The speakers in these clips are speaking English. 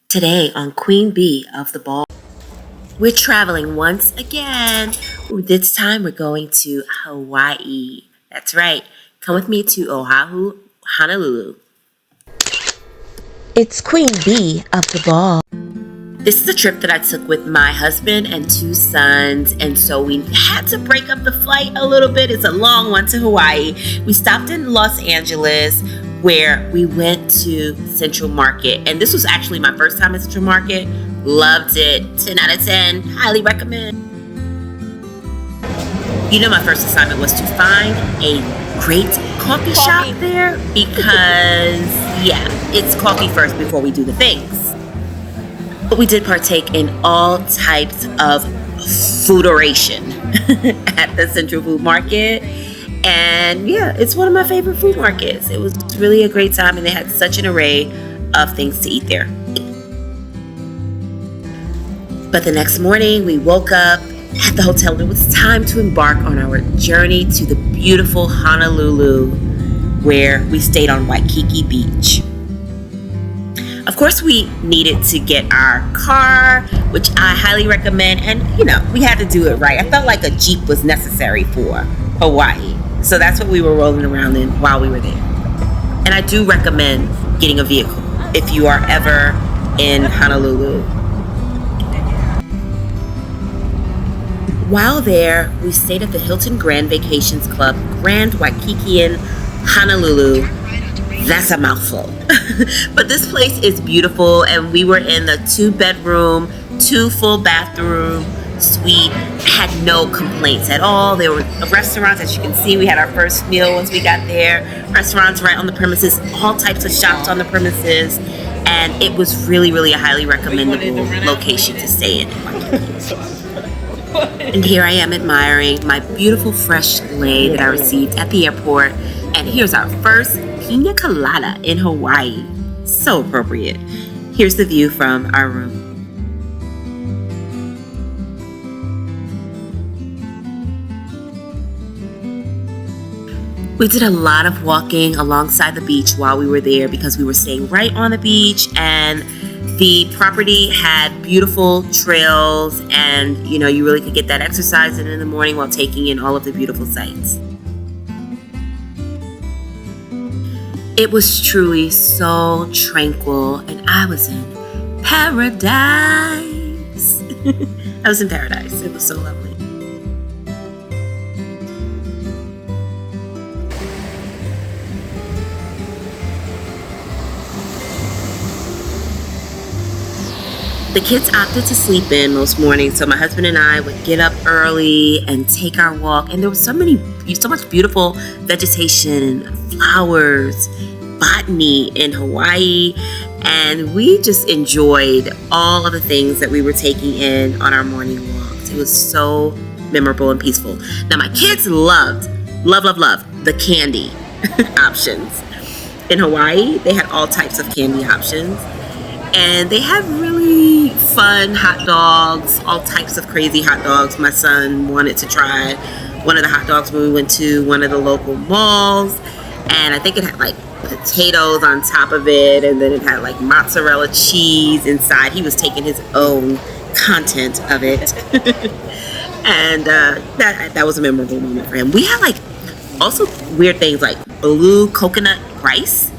Today on Queen Bee of the Ball, we're traveling once again. This time we're going to Hawaii. That's right. Come with me to Oahu, Honolulu. It's Queen Bee of the Ball. This is a trip that I took with my husband and 2 sons, and so we had to break up the flight a little bit. It's a long one to Hawaii. We stopped in Los Angeles, where we went to Central Market, and this was actually my first time at Central Market. Loved it. 10 out of 10. Highly recommend. You know, my first assignment was to find a great coffee shop there because, yeah, it's coffee first before we do the things. But we did partake in all types of fooderation at the Central Food Market. And yeah, it's one of my favorite food markets. It was really a great time, and they had such an array of things to eat there. But the next morning, we woke up at the hotel, and it was time to embark on our journey to the beautiful Honolulu, where we stayed on Waikiki Beach. Of course, we needed to get our car, which I highly recommend. And, you know, we had to do it right. I felt like a Jeep was necessary for Hawaii. So that's what we were rolling around in while we were there. And I do recommend getting a vehicle if you are ever in Honolulu. While there, we stayed at the Hilton Grand Vacations Club, Grand Waikiki in Honolulu. That's a mouthful. But this place is beautiful, and we were in the 2-bedroom, 2 full bathroom suite. Had no complaints at all. There were restaurants, as you can see. We had our first meal once we got there. Restaurants right on the premises, all types of shops on the premises, and it was really, really a highly recommendable location to stay in. And here I am admiring my beautiful fresh lei that I received at the airport. And here's our first pina colada in Hawaii. So appropriate. Here's the view from our room. We did a lot of walking alongside the beach while we were there because we were staying right on the beach, and the property had beautiful trails, and you know, you really could get that exercise in the morning while taking in all of the beautiful sights. It was truly so tranquil, and I was in paradise. I was in paradise. It was so lovely. The kids opted to sleep in most mornings, so my husband and I would get up early and take our walk. And there was so much beautiful vegetation and flowers, botany in Hawaii, and we just enjoyed all of the things that we were taking in on our morning walks. It was so memorable and peaceful. Now, my kids loved the candy options. In Hawaii, they had all types of candy options. And they had really fun hot dogs, all types of crazy hot dogs. My son wanted to try one of the hot dogs when we went to one of the local malls. And I think it had like potatoes on top of it, and then it had like mozzarella cheese inside. He was taking his own content of it. And that was a memorable moment for him. We had like also weird things like blue coconut rice.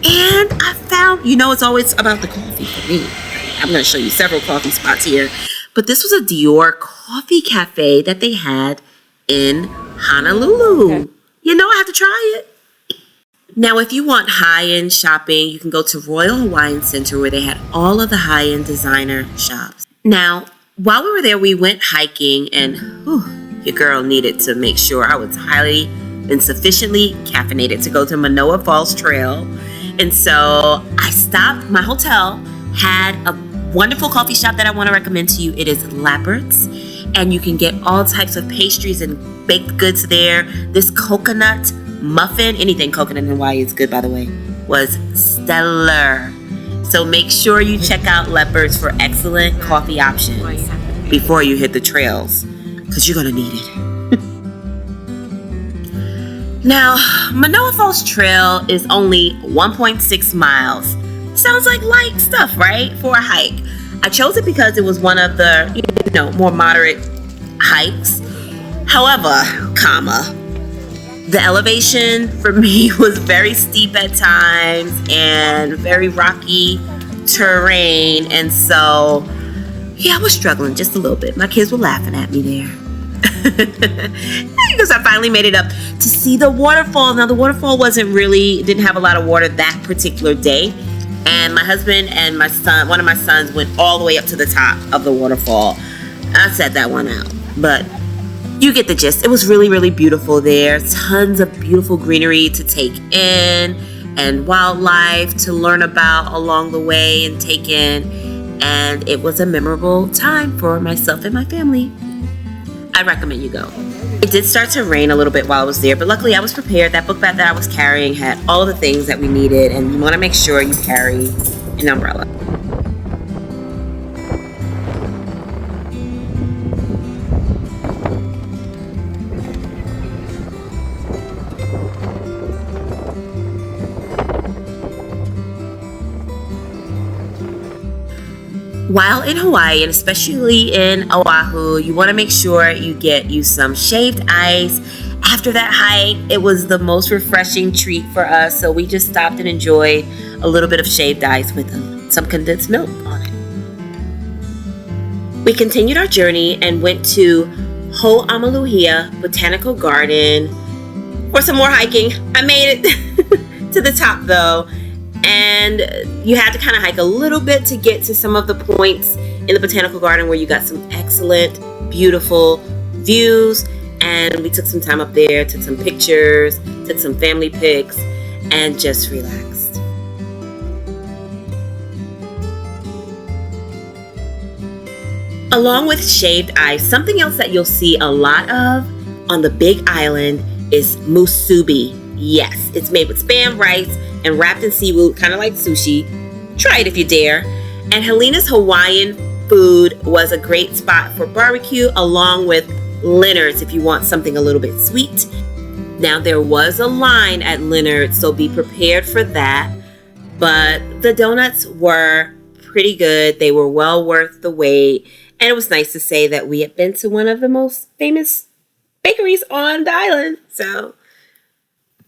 And I found, you know, it's always about the coffee for me. I'm going to show you several coffee spots here. But this was a Dior coffee cafe that they had in Honolulu. Okay. You know, I have to try it. Now, if you want high-end shopping, you can go to Royal Hawaiian Center, where they had all of the high-end designer shops. Now, while we were there, we went hiking, and your girl needed to make sure I was highly and sufficiently caffeinated to go to Manoa Falls Trail. And so I stopped. My hotel had a wonderful coffee shop that I want to recommend to you. It is Lappert's, and you can get all types of pastries and baked goods there. This coconut muffin, anything coconut in Hawaii is good, by the way, was stellar. So make sure you check out Lappert's for excellent coffee options before you hit the trails, because you're going to need it. Now, Manoa Falls Trail is only 1.6 miles, Sounds like light stuff, right? For a hike. I chose it because it was one of the, more moderate hikes. However, the elevation for me was very steep at times and very rocky terrain. And so, yeah, I was struggling just a little bit. My kids were laughing at me there. Because I finally made it up to see the waterfall. Now, the waterfall didn't have a lot of water that particular day. And my husband and one of my sons went all the way up to the top of the waterfall. I set that one out, but you get the gist. It was really, really beautiful there. Tons of beautiful greenery to take in and wildlife to learn about along the way and take in. And it was a memorable time for myself and my family. I recommend you go. It did start to rain a little bit while I was there, but luckily I was prepared. That book bag that I was carrying had all of the things that we needed, and you want to make sure you carry an umbrella. While in Hawaii, and especially in Oahu, you want to make sure you get you some shaved ice. After that hike, it was the most refreshing treat for us, so we just stopped and enjoyed a little bit of shaved ice with some condensed milk on it. We continued our journey and went to Ho'amaluhia Botanical Garden for some more hiking. I made it to the top though. And you had to kind of hike a little bit to get to some of the points in the botanical garden where you got some excellent, beautiful views. And we took some time up there, took some pictures, took some family pics, and just relaxed. Along with shaved ice, something else that you'll see a lot of on the Big Island is musubi. Yes, it's made with Spam, rice, and wrapped in seafood, kind of like sushi. Try it if you dare. And Helena's Hawaiian food was a great spot for barbecue, along with Leonard's if you want something a little bit sweet. Now, there was a line at Leonard's, so be prepared for that. But the donuts were pretty good. They were well worth the wait. And it was nice to say that we had been to one of the most famous bakeries on the island. So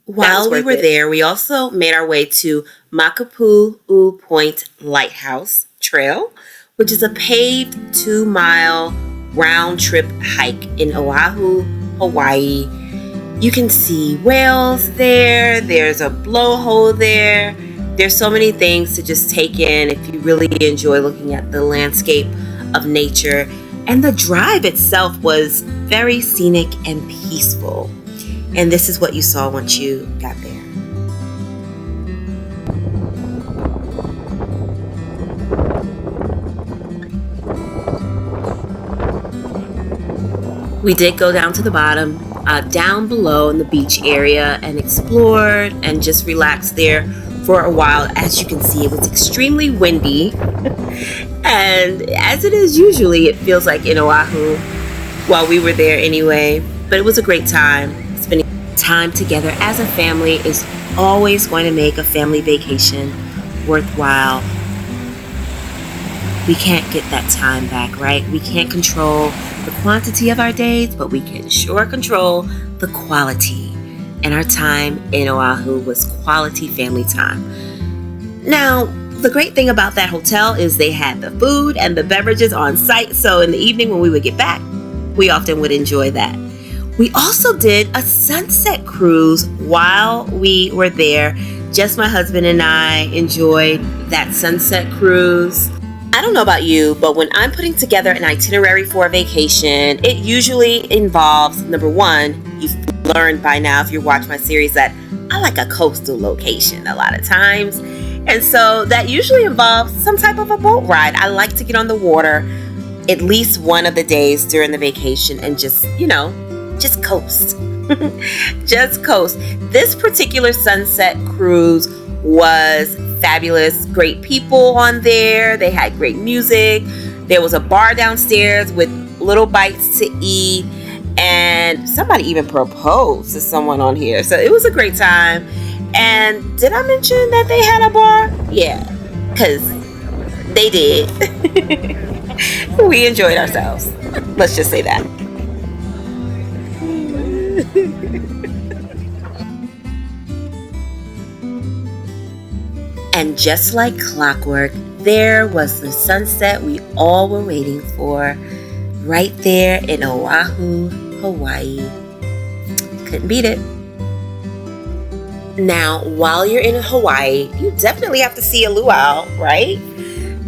while we were there, we also made our way to Makapu'u Point Lighthouse Trail, which is a paved 2-mile round-trip hike in Oahu, Hawaii. You can see whales there. There's a blowhole there. There's so many things to just take in if you really enjoy looking at the landscape of nature. And the drive itself was very scenic and peaceful. And this is what you saw once you got there. We did go down to the bottom, down below in the beach area, and explored and just relaxed there for a while. As you can see, it was extremely windy. And as it is usually, it feels like in Oahu while we were there anyway. But it was a great time. Spending time together as a family is always going to make a family vacation worthwhile. We can't get that time back, right? We can't control the quantity of our days, but we can sure control the quality. And our time in Oahu was quality family time. Now, the great thing about that hotel is they had the food and the beverages on site. So in the evening when we would get back, we often would enjoy that. We also did a sunset cruise while we were there. Just my husband and I enjoyed that sunset cruise. I don't know about you, but when I'm putting together an itinerary for a vacation, it usually involves, number one, you've learned by now if you watch my series that I like a coastal location a lot of times. And so that usually involves some type of a boat ride. I like to get on the water at least one of the days during the vacation and just coast. Just coast. This particular sunset cruise was fabulous. Great people on there. They had great music. There was a bar downstairs with little bites to eat. And somebody even proposed to someone on here. So it was a great time. And did I mention that they had a bar? Yeah. Because they did. We enjoyed ourselves. Let's just say that. And just like clockwork, there was the sunset we all were waiting for, right there in Oahu, Hawaii. Couldn't beat it. Now, while you're in Hawaii, you definitely have to see a luau, right?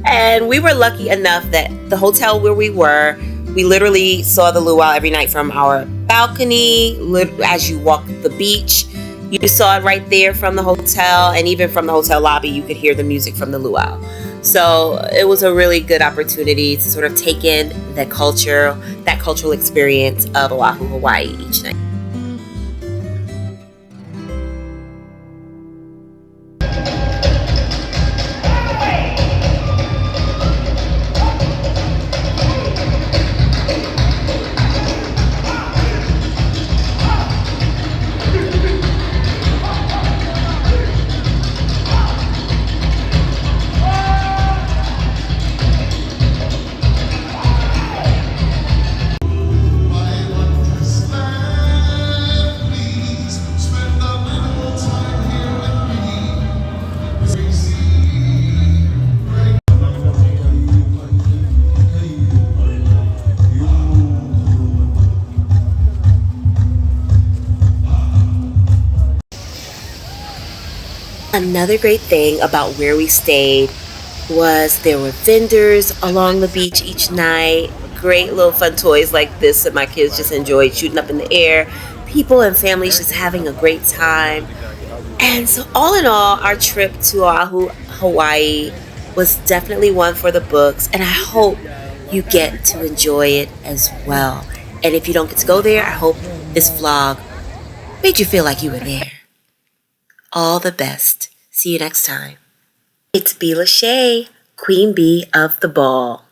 And we were lucky enough that the hotel where we were, we literally saw the luau every night from our balcony. As you walked the beach, you saw it right there from the hotel, and even from the hotel lobby, you could hear the music from the luau. So it was a really good opportunity to sort of take in that cultural experience of Oahu, Hawaii each night. Another great thing about where we stayed was there were vendors along the beach each night. Great little fun toys like this that my kids just enjoyed shooting up in the air. People and families just having a great time. And so all in all, our trip to Oahu, Hawaii was definitely one for the books. And I hope you get to enjoy it as well. And if you don't get to go there, I hope this vlog made you feel like you were there. All the best. See you next time. It's Bee Lachey, Queen Bee of the Ball.